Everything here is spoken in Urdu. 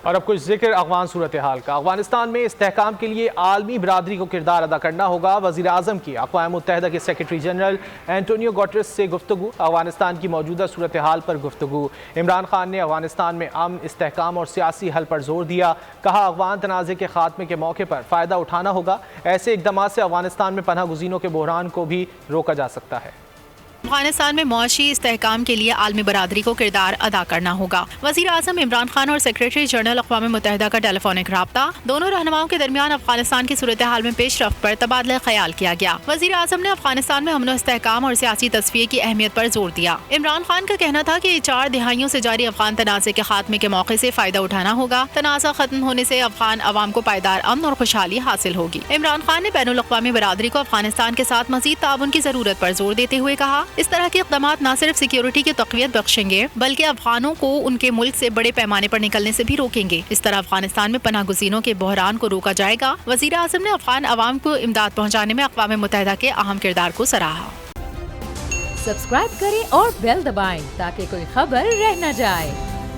اور اب کچھ ذکر افغان صورتحال کا۔ افغانستان میں استحکام کے لیے عالمی برادری کو کردار ادا کرنا ہوگا۔ وزیر اعظم کی اقوام متحدہ کے سیکرٹری جنرل اینٹونیو گوٹریس سے گفتگو۔ افغانستان کی موجودہ صورتحال پر گفتگو۔ عمران خان نے افغانستان میں امن، استحکام اور سیاسی حل پر زور دیا۔ کہا افغان تنازع کے خاتمے کے موقع پر فائدہ اٹھانا ہوگا۔ ایسے اقدامات سے افغانستان میں پناہ گزینوں کے بحران کو بھی روکا جا سکتا ہے۔ افغانستان میں معاشی استحکام کے لیے عالمی برادری کو کردار ادا کرنا ہوگا۔ وزیر اعظم عمران خان اور سیکرٹری جنرل اقوام متحدہ کا ٹیلی فونک رابطہ۔ دونوں رہنماؤں کے درمیان افغانستان کی صورتحال میں پیش رفت پر تبادلہ خیال کیا گیا۔ وزیر اعظم نے افغانستان میں امن و استحکام اور سیاسی تصفیے کی اہمیت پر زور دیا۔ عمران خان کا کہنا تھا کہ 4 دہائیوں سے جاری افغان تنازع کے خاتمے کے موقع سے فائدہ اٹھانا ہوگا۔ تنازع ختم ہونے سے افغان عوام کو پائیدار امن اور خوشحالی حاصل ہوگی۔ عمران خان نے بین الاقوامی برادری کو افغانستان کے ساتھ مزید تعاون کی ضرورت پر زور دیتے ہوئے کہا، اس طرح کے اقدامات نہ صرف سیکیورٹی کی تقویت بخشیں گے بلکہ افغانوں کو ان کے ملک سے بڑے پیمانے پر نکلنے سے بھی روکیں گے۔ اس طرح افغانستان میں پناہ گزینوں کے بحران کو روکا جائے گا۔ وزیر اعظم نے افغان عوام کو امداد پہنچانے میں اقوام متحدہ کے اہم کردار کو سراہا۔ سبسکرائب کریں اور بیل دبائیں تاکہ کوئی خبر رہ نہ جائے۔